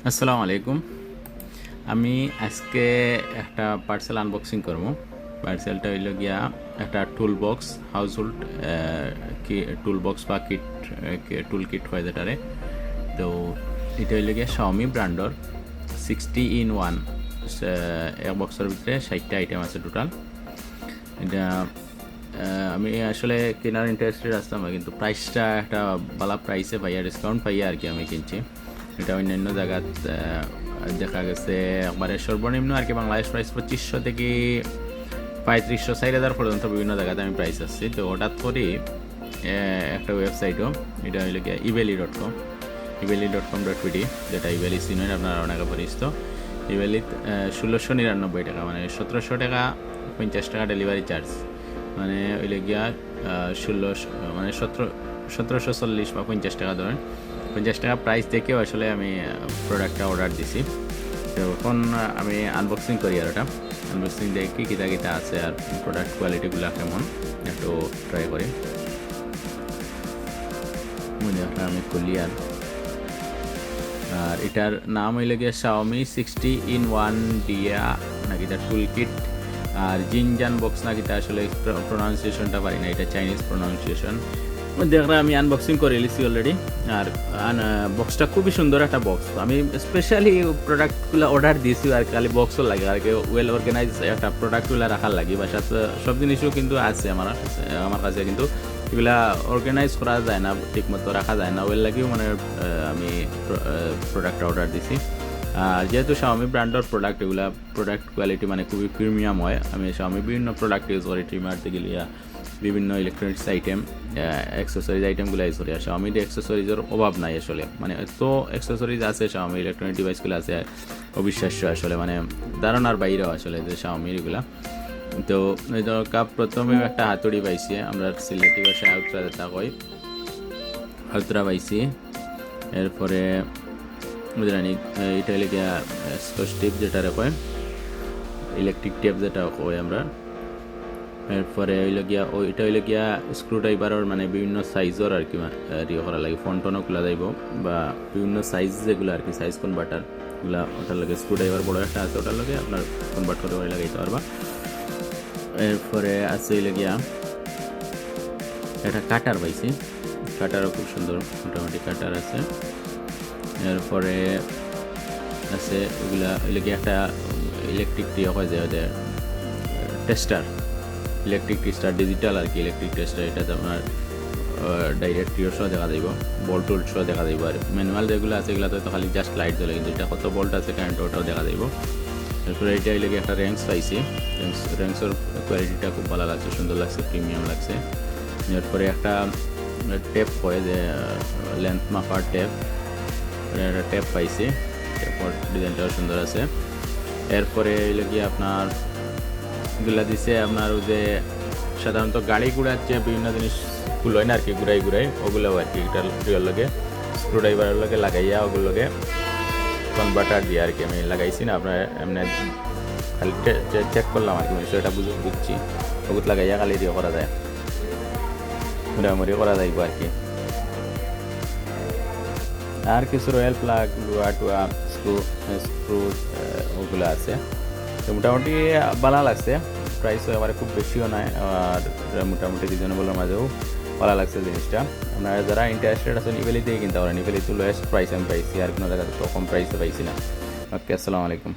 আসসালামু আলাইকুম। আমি আজকে একটা পার্সেল আনবক্সিং করব। পার্সেলটা হইল গিয়া একটা টুল বক্স, হাউস হোল্ড কি টুল বক্স বা কিট, টুল কিট হয় যেটারে। তো এটা হইল গিয়া Xiaomi ব্র্যান্ডর 60 in 1, এক বক্সের ভিতরে 60টা আইটেম আছে টোটাল। এটা আমি আসলে কেনার ইন্টারেস্টেড আসতাম, কিন্তু প্রাইসটা একটা ভালো প্রাইসে পাইয়া, ডিসকাউন্ট পাইয়া আর কি আমি কিনছি। এটা অন্যান্য জায়গাত দেখা গেছে একবারে সর্বনিম্ন আর কি বাংলাদেশ প্রাইস 2500 থেকে 3500 4000 পর্যন্ত বিভিন্ন জায়গাতে আমি প্রাইস আসছি। তো হঠাৎ করি একটা ওয়েবসাইটও, এটা হইল গিয়া ibeli.com, ibeli.com.pd, যেটা ইবেলি সিনের আপনারা অনেক পরিচিত। ইবেলিত 1699 টাকা, মানে 1700 টাকা 50 টাকা ডেলিভারি চার্জ, মানে হইলে গিয়া 1600 মানে 1740 বা 50 টাকা ধরেন। 50 টাকা প্রাইস দেখেও আসলে আমি প্রোডাক্টটা অর্ডার দিছি। তো এখন আমি আনবক্সিং করি, আর ওটা আনবক্সিং দেখি কিতা কিতা আছে আর প্রোডাক্ট কোয়ালিটিগুলো কেমন একটু ট্রাই করি। আমি খুলি আর এটার নাম হইলে গিয়ে Xiaomi 60 in 1 ডিয়া নাকি, এটা টুল কিট আর জিনজান বক্স নাকি, তা আসলে প্রোনাউন্সিয়েশনটা পারি না, এটা চাইনিজ প্রোনাউন্সিয়েশন। দেখলাম আমি আনবক্সিং করে এলিছি অলরেডি। আর বক্সটা খুবই সুন্দর একটা বক্স। আমি স্পেশালি প্রোডাক্টগুলো অর্ডার দিয়েছি আর খালি বক্সও লাগে আর কি, ওয়েল অর্গানাইজ একটা প্রোডাক্টগুলো রাখার লাগে। বা সাথে সব জিনিসও কিন্তু আছে আমার কাছে, কিন্তু এগুলা অর্গানাইজ করা যায় না, ঠিকমতো রাখা যায় না, ওয়েল লাগেও মানে আমি প্রোডাক্টটা অর্ডার দিছি। আর যেহেতু Xiaomi ব্র্যান্ডের প্রোডাক্ট, এগুলা প্রোডাক্ট কোয়ালিটি মানে খুবই প্রিমিয়াম হয়। আমি Xiaomi বিভিন্ন প্রোডাক্ট ইউজ করি, ট্রিমারতে গেলিয়া বিভিন্ন ইলেকট্রনিক্স আইটেম, অ্যাক্সেসরিজ আইটেমগুলো ইউজ করি। আর Xiaomi অ্যাক্সেসরিজের অভাব নাই আসলে, মানে এত অ্যাক্সেসরিজ আছে Xiaomi ইলেকট্রনিক ডিভাইসগুলো আছে, অবিশ্বাস্য আসলে, মানে ধারণার বাইরেও আসলে যে Xiaomi এগুলা। তো প্রথমে একটা হাতুড়ি পাইছি, আমরা সিলেটি ভাষায় আউতরা যেটা কই, আউতরা পাইছি। এরপরে জানি এটা হলে গিয়া স্কচ টেপ যেটা কয়, ইলেকট্রিক টেপ যেটা কই আমরা। এরপরে হইলে গিয়া এটা হইলে গিয়া স্ক্রু ড্রাইভারের মানে বিভিন্ন সাইজের আর কি ইয়ে করা লাগে, ফোন টোনও খোলা যাইব বা বিভিন্ন সাইজ যেগুলো আর কি, সাইজ কনভার্টার এগুলো ওটার লাগে। স্ক্রু ড্রাইভার বড় একটা আছে, ওটার লাগে আপনার কনভার্ট করে লাগাইতে পারবা। এরপরে আছে হইলে গিয়া একটা কাটার পাইছি, কাটারও খুব সুন্দর মোটামুটি কাটার আছে। এরপরে আছে ওগুলা হইলে গিয়া একটা ইলেকট্রিক দিয়ে হয় যে টেস্টার, ইলেকট্রিক টেস্টার ডিজিটাল আর কি, ইলেকট্রিক টেস্টার। এটাতে আপনার ডাইরেক্ট টিও শো দেখা যাইব, বল্ট টুল শো দেখা যাইব। আর ম্যানুয়াল যেগুলো আছে এগুলো তো খালি জাস্ট লাইট জ্বলে, কিন্তু এটা কত বল্ট আছে কারেন্ট ওটাও দেখা যাইব। তারপরে এটা লেগে একটা র্যাঙ্কস পাইছি, র্যাঙ্কসের কোয়ালিটিটা খুব ভালো লাগছে, সুন্দর লাগছে, প্রিমিয়াম লাগছে। এরপরে একটা টেপ হয় যে লেন্থ মাপার টেপ, একটা টেপ পাইছি, টেপর ডিজাইনটাও সুন্দর আছে। এরপরে লেগে আপনার এগুলা দিছে আপনার ওই যে সাধারণত গাড়ি ঘোড়ার যে বিভিন্ন জিনিস হয় না আর কি, ঘুরাই ওগুলোও আর কি, এটার রিয়াল লাগে স্ক্রু ড্রাইভারের লগে লাগাইয়া ওগুলোকে কনভার্টার দিয়ে আর কি আমি লাগাইছি না, আপনার এমনি খালি চেক করলাম আর কি, বিষয়টা বুঝছি। ওগুলো লাগাইয়া খালি দিয়ে করা যায়, মোটামুটি করা যাইব আর কি। আর কিছু রয়্যাল প্লাগ, লুয়া টুয়া, স্ক্রু ওগুলো আছে। তো মোটামুটি ভালো লাগছে, প্রাইসও এবারে খুব বেশিও নয়, আর মোটামুটি রিজনেবলের মাঝেও ভালো লাগছে জিনিসটা। আপনারা যারা ইন্টারেস্টেড আছেন ইবেলি দিয়ে কিনতে পারেন, ইবেলি তো লোয়েস্ট প্রাইস আমি পাইছি, আর কোনো জায়গাতে তো কম প্রাইসে পাইছি না। ওকে, আসসালামু আলাইকুম।